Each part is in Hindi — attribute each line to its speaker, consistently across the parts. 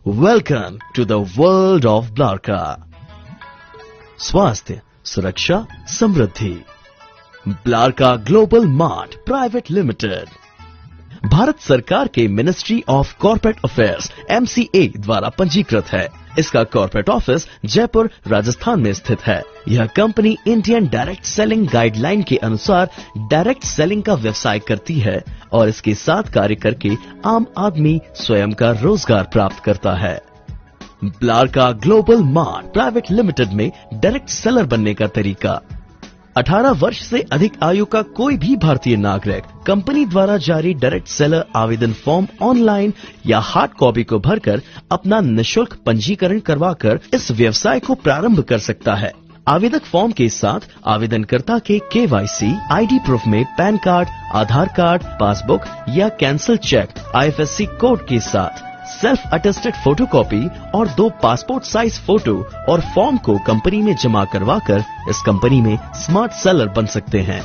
Speaker 1: Welcome to the world of Blarka. स्वास्थ्य, सुरक्षा, समृद्धि। Blarka global mart private limited Bharat सरकार के ministry of corporate affairs MCA द्वारा पंजीकृत है। इसका कॉर्पोरेट ऑफिस जयपुर, राजस्थान में स्थित है। यह company Indian direct selling guideline के अनुसार डायरेक्ट सेलिंग का व्यवसाय करती है और इसके साथ कार्य करके आम आदमी स्वयं का रोजगार प्राप्त करता है। Blarka global mart private limited में डायरेक्ट सेलर बनने का तरीका: 18 वर्ष से अधिक आयु का कोई भी भारतीय नागरिक कंपनी द्वारा जारी डायरेक्ट सेलर आवेदन फॉर्म ऑनलाइन या हार्ड कॉपी को भरकर अपना निःशुल्क पंजीकरण करवाकर इस व्यवसाय को प्रारंभ कर सकता है। आवेदक फॉर्म के साथ आवेदनकर्ता के KYC, ID प्रूफ में पैन कार्ड, आधार कार्ड, पासबुक या कैंसिल चेक, IFSC कोड के साथ सेल्फ अटेस्टेड फोटोकॉपी और 2 पासपोर्ट साइज फोटो और फॉर्म को कंपनी में जमा करवाकर इस कंपनी में स्मार्ट सेलर बन सकते हैं।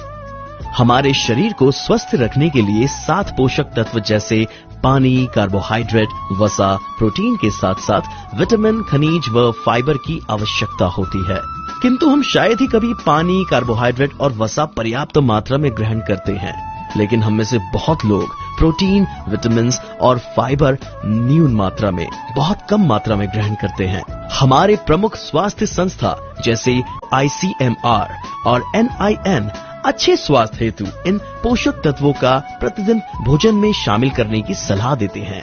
Speaker 1: हमारे शरीर को स्वस्थ रखने के लिए 7 पोषक तत्व जैसे पानी, कार्बोहाइड्रेट, वसा, प्रोटीन के साथ साथ विटामिन, खनिज व फाइबर की आवश्यकता होती है, किंतु हम शायद ही कभी पानी, कार्बोहाइड्रेट और वसा पर्याप्त मात्रा में ग्रहण करते हैं। लेकिन हम में से बहुत लोग प्रोटीन, विटामिन और फाइबर न्यून मात्रा में, बहुत कम मात्रा में ग्रहण करते हैं। हमारे प्रमुख स्वास्थ्य संस्था जैसे ICMR और NIN अच्छे स्वास्थ्य हेतु इन पोषक तत्वों का प्रतिदिन भोजन में शामिल करने की सलाह देते हैं।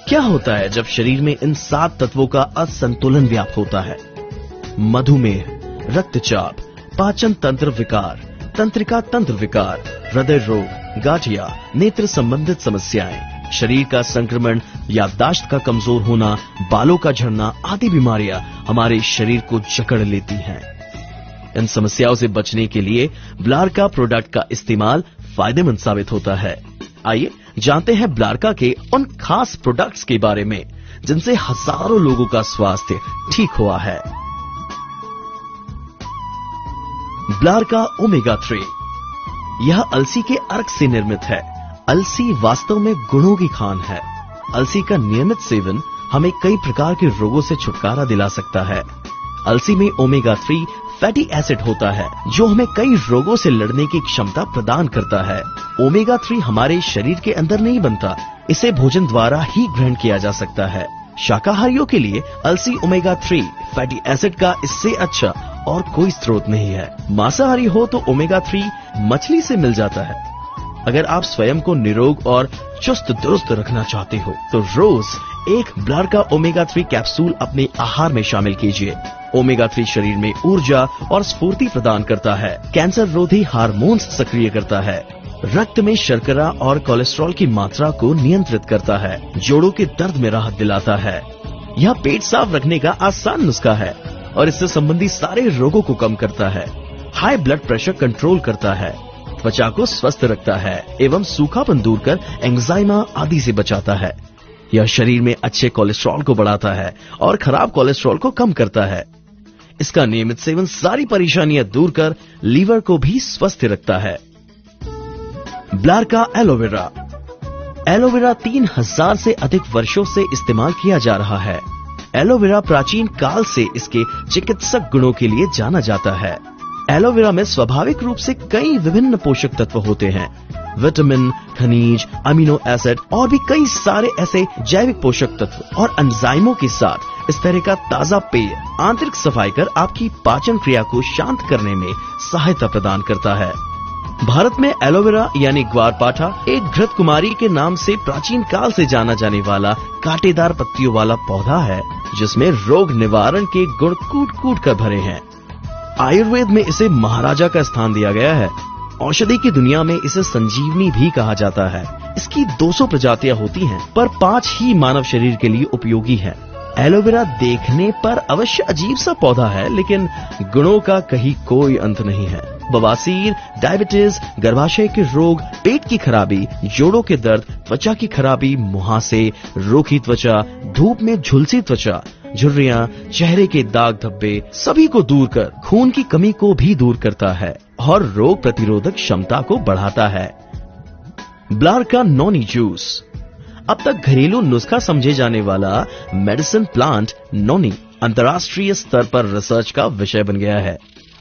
Speaker 1: क्या होता है जब शरीर में इन 7 तत्वों का असंतुलन व्याप्त होता है? मधुमेह, रक्तचाप, पाचन तंत्र विकार, तंत्रिका तंत्र विकार, हृदय रोग, गाठिया, नेत्र संबंधित समस्याएं, शरीर का संक्रमण, याददाश्त का कमजोर होना, बालों का झड़ना आदि बीमारियां हमारे शरीर को जकड़ लेती हैं। इन समस्याओं से बचने के लिए ब्लारका प्रोडक्ट का इस्तेमाल फायदेमंद साबित होता है। आइए जानते हैं ब्लारका के उन खास प्रोडक्ट्स के बारे में जिनसे हजारों लोगों का स्वास्थ्य ठीक हुआ है। ब्लारका ओमेगा 3 यह अलसी के अर्क से निर्मित है। अलसी वास्तव में गुणों की खान है। अलसी का नियमित सेवन हमें कई प्रकार के रोगों से छुटकारा दिला सकता है। अलसी में ओमेगा 3 फैटी एसिड होता है जो hमें कई रोगों से लड़ने की क्षमता प्रदान करता है। ओमेगा 3 हमारे शरीर के अंदर नहीं बनता, इसे भोजन द्वारा ही ग्रहण किया जा सकता है। शाकाहारियों के लिए अलसी ओमेगा 3 फैटी एसिड का इससे अच्छा और कोई स्रोत नहीं है। मांसाहारी हो तो ओमेगा 3 मछली से मिल जाता है। अगर आप स्वयं को निरोग और चुस्त दुरुस्त रखना चाहते हो तो रोज एक ब्लारका ओमेगा 3 कैप्सूल अपने आहार में शामिल कीजिए। ओमेगा 3 शरीर में ऊर्जा और स्फूर्ति प्रदान करता है, कैंसर रोधी हार्मोन्स सक्रिय करता है, रक्त में शर्करा और कोलेस्ट्रॉल की मात्रा को नियंत्रित करता है, जोड़ों के दर्द में राहत दिलाता है। यह पेट साफ रखने का आसान नुस्खा है और इससे संबंधी सारे रोगों को कम करता है। हाई ब्लड प्रेशर कंट्रोल करता है, त्वचा को स्वस्थ रखता है एवं सूखापन दूर कर एंजाइमा आदि से बचाता है। यह शरीर में अच्छे कोलेस्ट्रॉल को बढ़ाता है और खराब कोलेस्ट्रॉल को कम करता है। इसका नियमित सेवन सारी परेशानियां दूर कर लीवर को भी स्वस्थ रखता है। ब्लारका एलोवेरा। एलोवेरा 3000 से अधिक वर्षों से इस्तेमाल किया जा रहा है। एलोवेरा प्राचीन काल से इसके चिकित्सक गुणों के लिए जाना जाता है। एलोवेरा में स्वाभाविक रूप से कई विभिन्न पोषक तत्व होते हैं। विटामिन, खनिज, अमीनो एसिड और भी कई सारे ऐसे जैविक पोषक तत्व और एंजाइमों के साथ इस तरह का ताजा पेय आंतरिक सफाई कर आपकी पाचन क्रिया को शांत करने में सहायता प्रदान करता है। भारत में एलोवेरा यानी ग्वारपाठा एक घृत कुमारी के नाम से प्राचीन काल से जाना जाने वाला कांटेदार पत्तियों वाला पौधा है जिसमें रोग निवारण के गुण कूट कूट कर भरे हैं। आयुर्वेद में इसे महाराजा का स्थान दिया गया है। औषधि की दुनिया में इसे संजीवनी भी कहा जाता है। इसकी 200 प्रजातियां होती हैं, पर 5 ही मानव शरीर के लिए उपयोगी है। एलोवेरा देखने पर अवश्य अजीब सा पौधा है, लेकिन गुणों का कहीं कोई अंत नहीं है। बवासीर, डायबिटीज, गर्भाशय के रोग, पेट की खराबी, जोड़ों के दर्द, त्वचा की खराबी, मुहासे, रूखी त्वचा, धूप में झुलसी त्वचा, झुर्रियां, चेहरे के दाग धब्बे सभी को दूर कर खून की कमी को भी दूर करता है और रोग प्रतिरोधक क्षमता को बढ़ाता है। ब्लारका नॉनी जूस। अब तक घरेलू नुस्खा समझे जाने वाला मेडिसिन प्लांट नोनी अंतर्राष्ट्रीय स्तर पर रिसर्च का विषय बन गया है।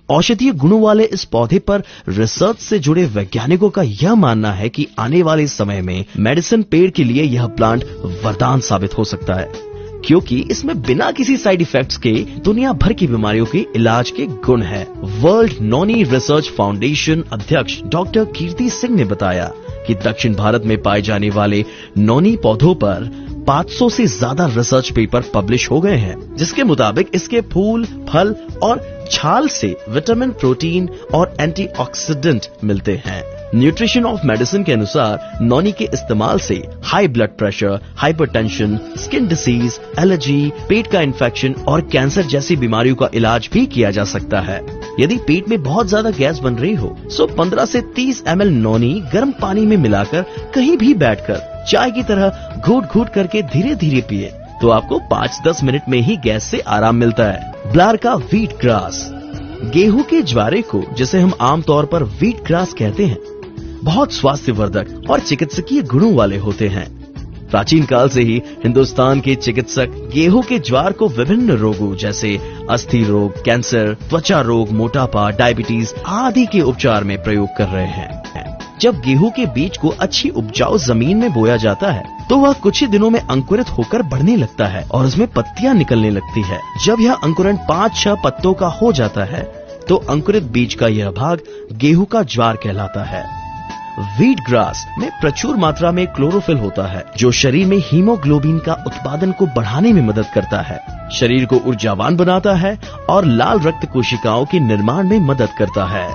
Speaker 1: औषधीय गुणों वाले इस पौधे पर रिसर्च से जुड़े वैज्ञानिकों का यह मानना है कि आने वाले समय में मेडिसिन पेड़ के लिए यह प्लांट वरदान साबित हो सकता है, क्योंकि इसमें बिना किसी साइड इफेक्ट्स के दुनिया भर की बीमारियों के इलाज के गुण हैं। वर्ल्ड नोनी रिसर्च फाउंडेशन अध्यक्ष डॉक्टर कीर्ति सिंह ने बताया कि दक्षिण भारत में पाए जाने वाले नोनी पौधों पर 500 से ज्यादा रिसर्च पेपर पब्लिश हो गए हैं, जिसके मुताबिक इसके फूल, फल और छाल से विटामिन, प्रोटीन और एंटीऑक्सीडेंट मिलते हैं। न्यूट्रिशन ऑफ मेडिसिन के अनुसार नोनी के इस्तेमाल से high blood pressure, hypertension, skin disease, allergy, पेट का इन्फेक्शन और कैंसर जैसी बीमारियों का इलाज भी किया जा सकता है। यदि पेट में बहुत ज्यादा गैस बन रही हो तो 15 से 30 ml नोनी गर्म पानी में मिलाकर कहीं भी बैठकर चाय की तरह घूट घूट करके धीरे धीरे पिए तो आपको 5-10 मिनट में ही गैस से आराम मिलता है। ब्लार का व्हीट ग्रास, गेहूं के ज्वारे को जिसे हम आमतौर पर व्हीट ग्रास कहते हैं, बहुत स्वास्थ्यवर्धक और चिकित्सकीय गुणों वाले होते हैं। प्राचीन काल से ही हिंदुस्तान के चिकित्सक गेहूं के ज्वार को विभिन्न रोगों जैसे अस्थि रोग, कैंसर, त्वचा रोग, मोटापा, डायबिटीज आदि के उपचार में प्रयोग कर रहे हैं। जब गेहूं के बीज को अच्छी उपजाऊ जमीन में बोया जाता है तो वह कुछ ही दिनों में अंकुरित होकर बढ़ने लगता है और उसमें पत्तियां निकलने लगती है। जब यह अंकुरण 5-6 पत्तों का हो जाता है तो अंकुरित बीज का यह भाग गेहूं का ज्वार कहलाता है। व्हीट ग्रास में प्रचुर मात्रा में क्लोरोफिल होता है, जो शरीर में हीमोग्लोबिन का उत्पादन को बढ़ाने में मदद करता है, शरीर को ऊर्जावान बनाता है और लाल रक्त कोशिकाओं के निर्माण में मदद करता है।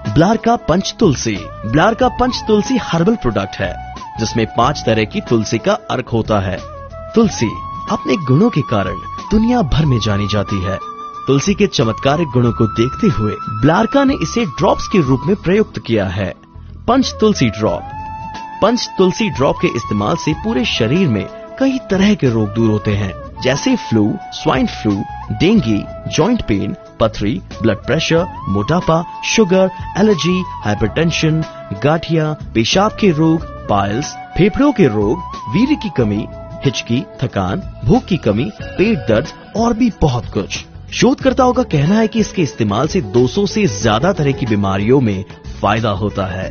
Speaker 1: ब्लार का पंच तुलसी, ब्लार का पंच तुलसी हर्बल प्रोडक्ट है जिसमें 5 तरह की तुलसी का अर्क होता है। तुलसी अपने गुणों के कारण दुनिया भर में जानी जाती है। तुलसी के चमत्कारिक गुणों को देखते हुए ब्लारका ने इसे ड्रॉप्स के रूप में प्रयुक्त किया है। पंच तुलसी ड्रॉप, पंच तुलसी ड्रॉप के इस्तेमाल से पूरे शरीर में कई तरह के रोग दूर होते हैं, जैसे flu, swine flu, dengue, joint pain, पथरी, ब्लड प्रेशर, मोटापा, शुगर, एलर्जी, हाइपरटेंशन, गाठिया, पेशाब के रोग, पाइल्स, फेफड़ों के रोग, वीर्य की कमी, हिचकी, थकान, भूख की कमी, पेट दर्द और भी बहुत कुछ। शोधकर्ताओं का कहना है कि इसके इस्तेमाल से 200 से ज्यादा तरह की बीमारियों में फायदा होता है।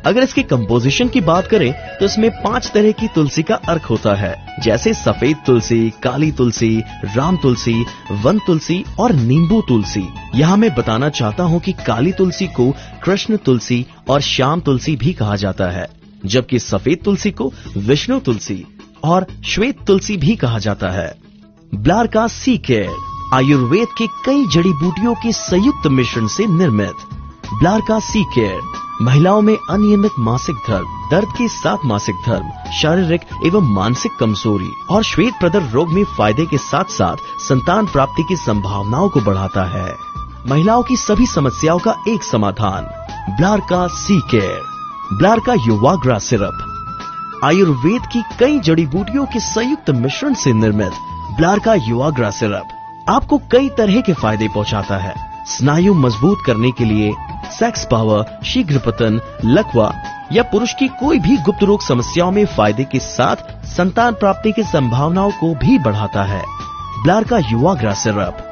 Speaker 1: अगर इसके कंपोजिशन की बात करें तो इसमें 5 तरह की तुलसी का अर्क होता है, जैसे सफेद तुलसी, काली तुलसी, राम तुलसी, वन तुलसी और नींबू तुलसी। यहाँ मैं बताना चाहता हूँ कि काली तुलसी को कृष्ण तुलसी और श्याम तुलसी भी कहा जाता है, जबकि सफेद तुलसी को विष्णु तुलसी और श्वेत तुलसी भी कहा जाता है। ब्लार का सी केयर, आयुर्वेद के कई जड़ी बूटियों के संयुक्त मिश्रण से निर्मित। ब्लार का सी केयर महिलाओं में अनियमित मासिक धर्म, दर्द के साथ मासिक धर्म, शारीरिक एवं मानसिक कमजोरी और श्वेत प्रदर रोग में फायदे के साथ साथ संतान प्राप्ति की संभावनाओं को बढ़ाता है। महिलाओं की सभी समस्याओं का एक समाधान, ब्लार का सी केयर। ब्लार का युवाग्रा सिरप, आयुर्वेद की कई जड़ी बूटियों के संयुक्त मिश्रण से निर्मित ब्लार का युवाग्रा सिरप आपको कई तरह के फायदे पहुंचाता है। स्नायु मजबूत करने के लिए, सेक्स पावर, शीघ्र पतन, लकवा या पुरुष की कोई भी गुप्त रोग समस्याओं में फायदे के साथ संतान प्राप्ति की संभावनाओं को भी बढ़ाता है। ब्लार का युवाग्रा सिरप,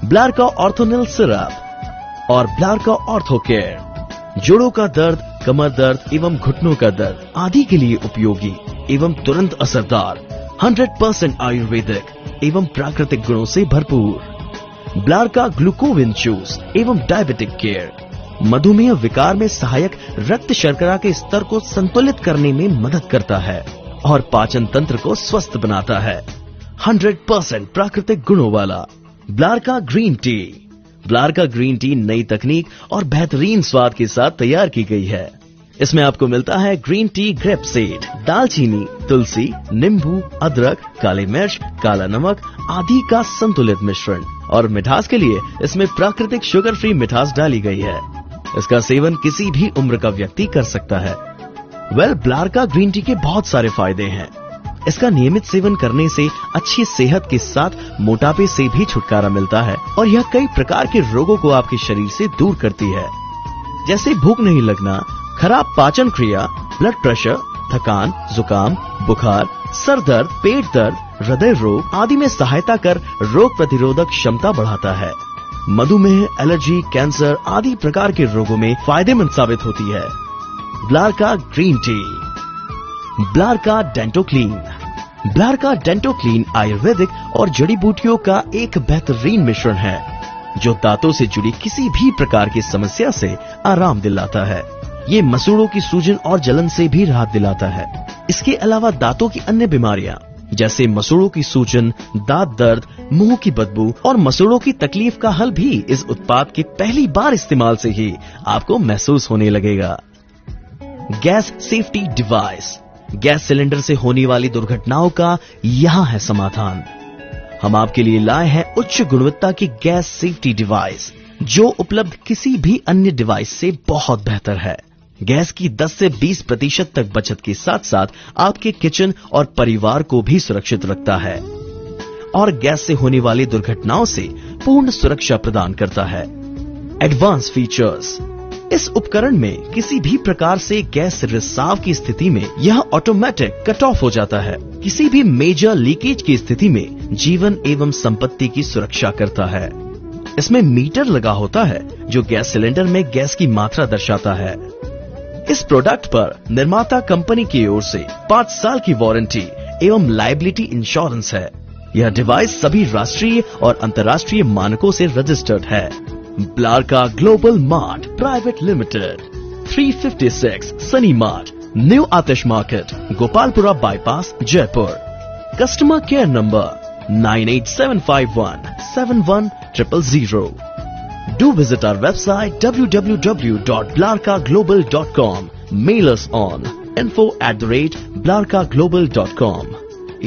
Speaker 1: ब्लार का ऑर्थोनिल सिरप और ब्लार का ऑर्थो केयर जोड़ों का दर्द, कमर दर्द एवं घुटनों का दर्द आदि के लिए उपयोगी एवं तुरंत असरदार, 100% आयुर्वेदिक एवं प्राकृतिक गुणों से भरपूर। ब्लार का ग्लूकोविन जूस एवं डायबिटिक केयर मधुमेह विकार में सहायक रक्त शर्करा के स्तर को संतुलित करने में मदद करता है और पाचन तंत्र को स्वस्थ बनाता है। 100% प्राकृतिक गुणों वाला ब्लार का ग्रीन टी, ब्लार का ग्रीन टी नई तकनीक और बेहतरीन स्वाद के साथ तैयार की गई है। इसमें आपको मिलता है ग्रीन टी, ग्रेप सीड, दालचीनी, तुलसी, नींबू, अदरक, काली मिर्च, काला नमक आदि का संतुलित मिश्रण और मिठास के लिए इसमें प्राकृतिक शुगर फ्री मिठास डाली गई है। इसका सेवन किसी भी उम्र का व्यक्ति कर सकता है। ब्लार का ग्रीन टी के बहुत सारे फायदे हैं। इसका नियमित सेवन करने से अच्छी सेहत के साथ मोटापे से भी छुटकारा मिलता है और यह कई प्रकार के रोगों को आपके शरीर से दूर करती है, जैसे भूख नहीं लगना, खराब पाचन क्रिया, ब्लड प्रेशर, थकान, जुकाम, बुखार, सर दर्द, पेट दर्द, हृदय रोग आदि में सहायता कर रोग प्रतिरोधक क्षमता बढ़ाता है। मधुमेह, एलर्जी, कैंसर आदि प्रकार के रोगों में फायदेमंद साबित होती है। Blarka green tea. Blarka Dento Clean. Blarka Dento Clean ayurvedic और जड़ी बूटियों का एक बेहतरीन मिश्रण है जो दांतों से जुड़ी किसी भी प्रकार की समस्या से आराम दिलाता है। ये मसूड़ों की सूजन और जलन से भी राहत दिलाता है। इसके अलावा दांतों की अन्य बीमारियां जैसे मसूड़ों की सूजन, दांत दर्द, मुंह की बदबू और मसूड़ों की तकलीफ का हल भी इस उत्पाद के पहली बार इस्तेमाल से ही आपको महसूस होने लगेगा। Gas safety device. Gas cylinder से होने वाली दुर्घटनाओं का यहाँ है समाधान। हम आपके लिए लाए हैं उच्च गुणवत्ता की गैस सेफ्टी डिवाइस जो उपलब्ध किसी भी अन्य डिवाइस से बहुत बेहतर है। गैस की 10 से 20% तक बचत के साथ साथ आपके किचन और परिवार को भी सुरक्षित रखता है और गैस से होने वाली दुर्घटनाओं से पूर्ण सुरक्षा प्रदान करता है। Advance features. इस उपकरण में किसी भी प्रकार से गैस रिसाव की स्थिति में यह ऑटोमेटिक कट ऑफ हो जाता है। किसी भी मेजर लीकेज की स्थिति में जीवन एवं संपत्ति की सुरक्षा करता है। इसमें मीटर लगा होता है जो गैस सिलेंडर में गैस की मात्रा दर्शाता है। इस प्रोडक्ट पर निर्माता कंपनी की ओर से 5 साल की वारंटी एवं लायबिलिटी इंश्योरेंस है। यह डिवाइस सभी राष्ट्रीय और अंतर्राष्ट्रीय मानकों से रजिस्टर्ड है। Blarka global mart private Limited, 356 Sunny Mart, New Aatish Market, Gopalpura bypass, Jaipur. Customer care number 9875171000। Do visit our website www.blarkaglobal.com. Mail us on info@blarkaglobal.com.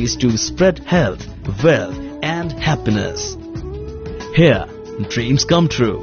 Speaker 1: Is to spread health, wealth and happiness. Here, dreams come true.